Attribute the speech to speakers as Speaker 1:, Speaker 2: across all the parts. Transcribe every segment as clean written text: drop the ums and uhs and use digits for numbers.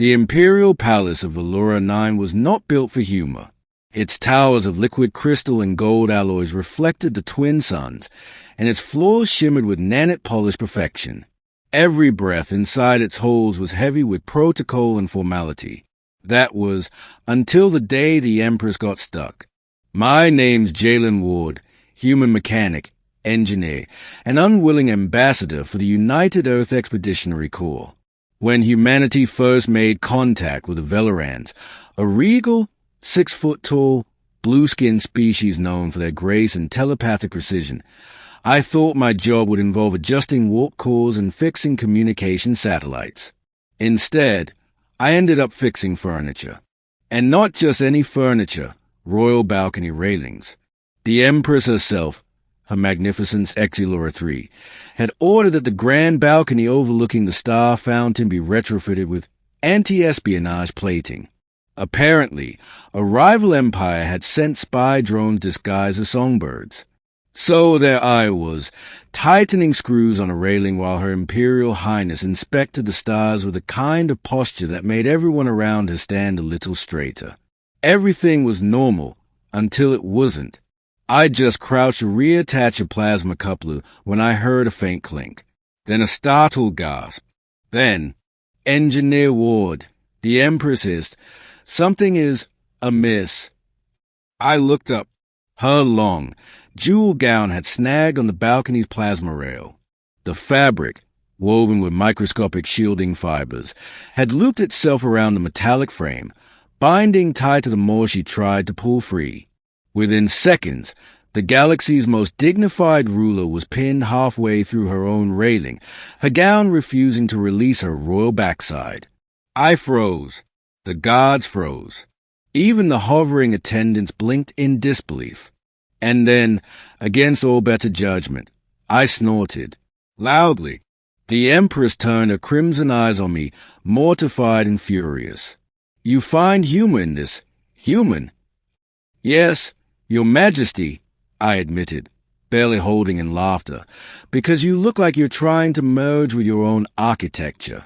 Speaker 1: The Imperial Palace of Valora 9 was not built for humor. Its towers of liquid crystal and gold alloys reflected the twin suns, and its floors shimmered with nanite-polished perfection. Every breath inside its halls was heavy with protocol and formality. That was, until the day the Empress got stuck. My name's Jalen Ward, human mechanic, engineer, and unwilling ambassador for the United Earth Expeditionary Corps. When humanity first made contact with the Velorans, a regal, 6-foot-tall, blue-skinned species known for their grace and telepathic precision, I thought my job would involve adjusting warp cores and fixing communication satellites. Instead, I ended up fixing furniture. And not just any furniture, royal balcony railings. The Empress herself, Her Magnificence Exilora III, had ordered that the grand balcony overlooking the star fountain be retrofitted with anti-espionage plating. Apparently, a rival empire had sent spy drones disguised as songbirds. So there I was, tightening screws on a railing while Her Imperial Highness inspected the stars with a kind of posture that made everyone around her stand a little straighter. Everything was normal, until it wasn't. I just crouched to reattach a plasma coupler when I heard a faint clink, then a startled gasp. Then, Engineer Ward, the Empress hissed, "Something is amiss." I looked up. Her long, jewel gown had snagged on the balcony's plasma rail. The fabric, woven with microscopic shielding fibers, had looped itself around the metallic frame, binding tight to the more she tried to pull free. Within seconds, the galaxy's most dignified ruler was pinned halfway through her own railing, her gown refusing to release her royal backside. I froze. The guards froze. Even the hovering attendants blinked in disbelief. And then, against all better judgment, I snorted. Loudly. The Empress turned her crimson eyes on me, mortified and furious. "You find humor in this? Human?" "Yes, Your Majesty," I admitted, barely holding in laughter, "because you look like you're trying to merge with your own architecture."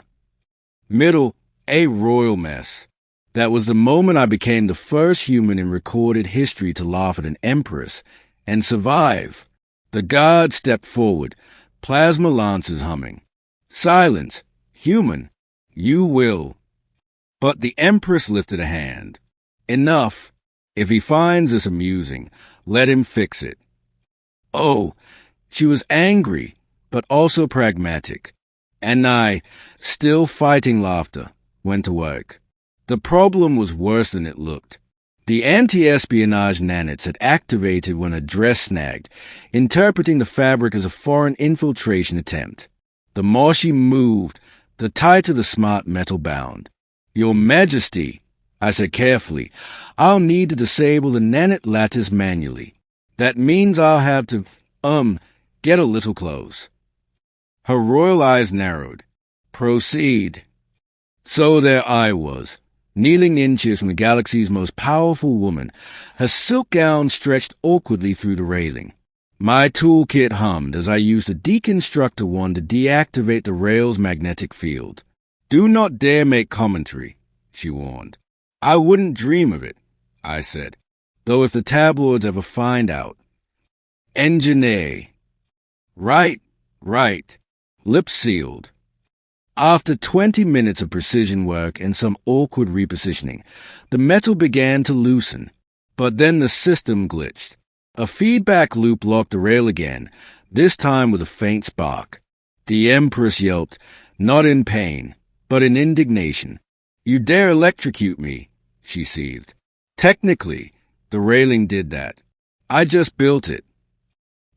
Speaker 1: Middle, a royal mess. That was the moment I became the first human in recorded history to laugh at an empress and survive. The guard stepped forward, plasma lances humming. "Silence, human, you will." But the Empress lifted a hand. "Enough. If he finds this amusing, let him fix it." Oh, she was angry, but also pragmatic. And I, still fighting laughter, went to work. The problem was worse than it looked. The anti-espionage nanites had activated when a dress snagged, interpreting the fabric as a foreign infiltration attempt. The more she moved, the tighter the smart metal bound. "Your Majesty," I said carefully, "I'll need to disable the nanite lattice manually. That means I'll have to, get a little close." Her royal eyes narrowed. "Proceed." So there I was, kneeling inches from the galaxy's most powerful woman, her silk gown stretched awkwardly through the railing. My toolkit hummed as I used the deconstructor one to deactivate the rail's magnetic field. "Do not dare make commentary," she warned. "I wouldn't dream of it," I said, "though if the tabloids ever find out." "Engineer." Right. Lips sealed. After 20 minutes of precision work and some awkward repositioning, the metal began to loosen. But then the system glitched. A feedback loop locked the rail again, this time with a faint spark. The Empress yelped, not in pain, but in indignation. "You dare electrocute me," she seethed. "Technically, the railing did that. I just built it."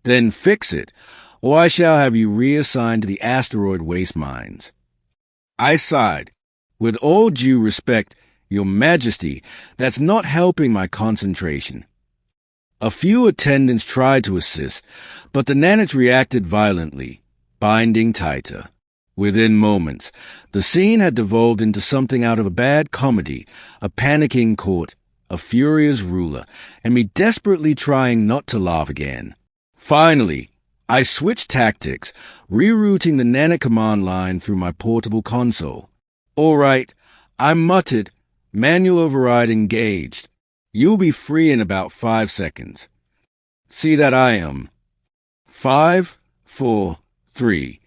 Speaker 1: "Then fix it, or I shall have you reassigned to the asteroid waste mines." I sighed. "With all due respect, Your Majesty, that's not helping my concentration." A few attendants tried to assist, but the nanites reacted violently, binding tighter. Within moments, the scene had devolved into something out of a bad comedy, a panicking court, a furious ruler, and me desperately trying not to laugh again. Finally, I switched tactics, rerouting the nano command line through my portable console. "All right, I muttered, "Manual override engaged. You'll be free in about 5 seconds." "See that I am." 5, 4, 3.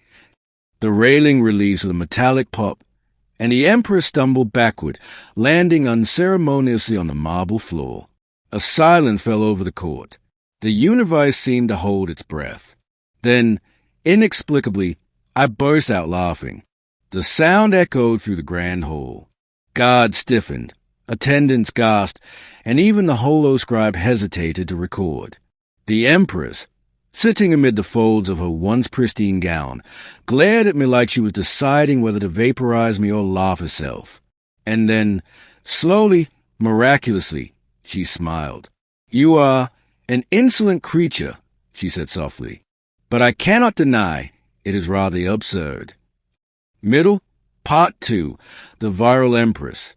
Speaker 1: The railing released with a metallic pop, and the Empress stumbled backward, landing unceremoniously on the marble floor. A silence fell over the court. The universe seemed to hold its breath. Then, inexplicably, I burst out laughing. The sound echoed through the grand hall. Guards stiffened, attendants gasped, and even the holoscribe hesitated to record. The Empress, sitting amid the folds of her once pristine gown, glared at me like she was deciding whether to vaporize me or laugh herself. And then, slowly, miraculously, she smiled. "You are an insolent creature," she said softly, "but I cannot deny it is rather absurd." Middle, Part 2, The Viral Empress.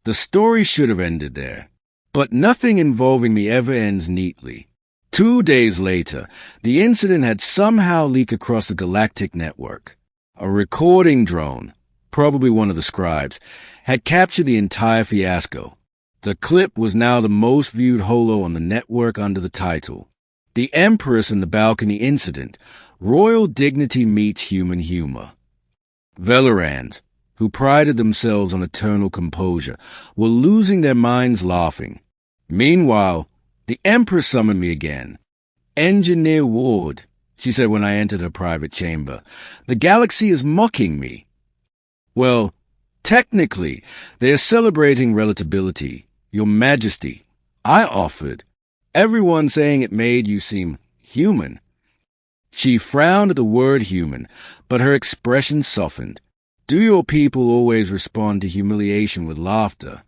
Speaker 1: The story should have ended there, but nothing involving me ever ends neatly. 2 days later, the incident had somehow leaked across the galactic network. A recording drone, probably one of the scribes, had captured the entire fiasco. The clip was now the most viewed holo on the network under the title, "The Empress and the Balcony Incident, Royal Dignity Meets Human Humor." Velerans, who prided themselves on eternal composure, were losing their minds laughing. Meanwhile, the Empress summoned me again. "Engineer Ward," she said when I entered her private chamber, "the galaxy is mocking me." "Well, technically, they are celebrating relatability, Your Majesty," I offered. "Everyone saying it made you seem human." She frowned at the word human, but her expression softened. "Do your people always respond to humiliation with laughter?"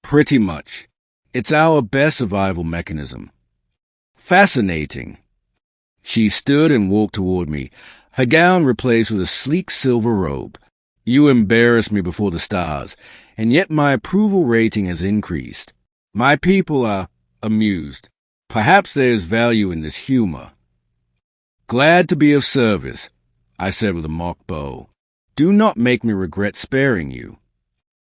Speaker 1: "Pretty much. It's our best survival mechanism." "Fascinating." She stood and walked toward me, her gown replaced with a sleek silver robe. "You embarrass me before the stars, and yet my approval rating has increased. My people are amused. Perhaps there is value in this humor." "Glad to be of service," I said with a mock bow. "Do not make me regret sparing you."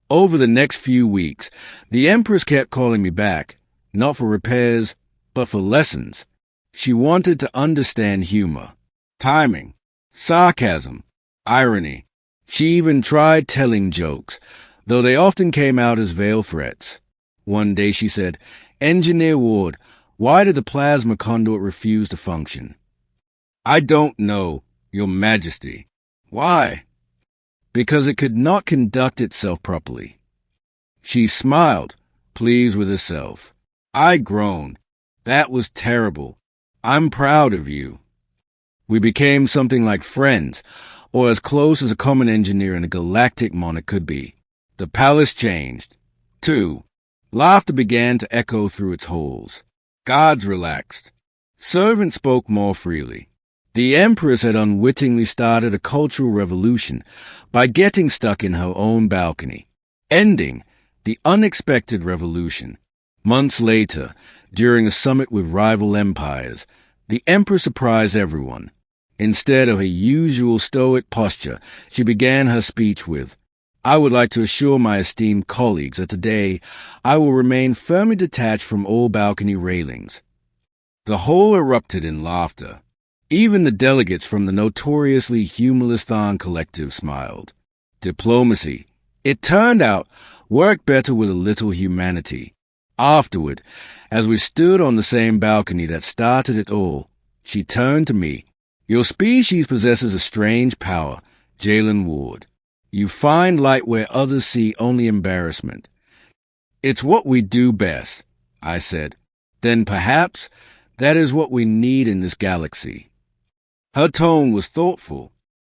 Speaker 1: Over the next few weeks, the Empress kept calling me back, not for repairs, but for lessons. She wanted to understand humor, timing, sarcasm, irony. She even tried telling jokes, though they often came out as veiled threats. One day she said, "Engineer Ward, why did the plasma conduit refuse to function?" "I don't know, Your Majesty." "Why?" "Because it could not conduct itself properly." She smiled, pleased with herself. I groaned. "That was terrible. I'm proud of you." We became something like friends, or as close as a common engineer and a galactic monarch could be. The palace changed, too. Laughter began to echo through its halls. Guards relaxed. Servants spoke more freely. The Empress had unwittingly started a cultural revolution by getting stuck in her own balcony, ending the unexpected revolution. Months later, during a summit with rival empires, the Empress surprised everyone. Instead of her usual stoic posture, she began her speech with, "I would like to assure my esteemed colleagues that today I will remain firmly detached from all balcony railings." The hall erupted in laughter. Even the delegates from the notoriously humorless collective smiled. Diplomacy, it turned out, worked better with a little humanity. Afterward, as we stood on the same balcony that started it all, she turned to me. "Your species possesses a strange power, Jalen Ward. You find light where others see only embarrassment." "It's what we do best," I said. "Then perhaps that is what we need in this galaxy." Her tone was thoughtful,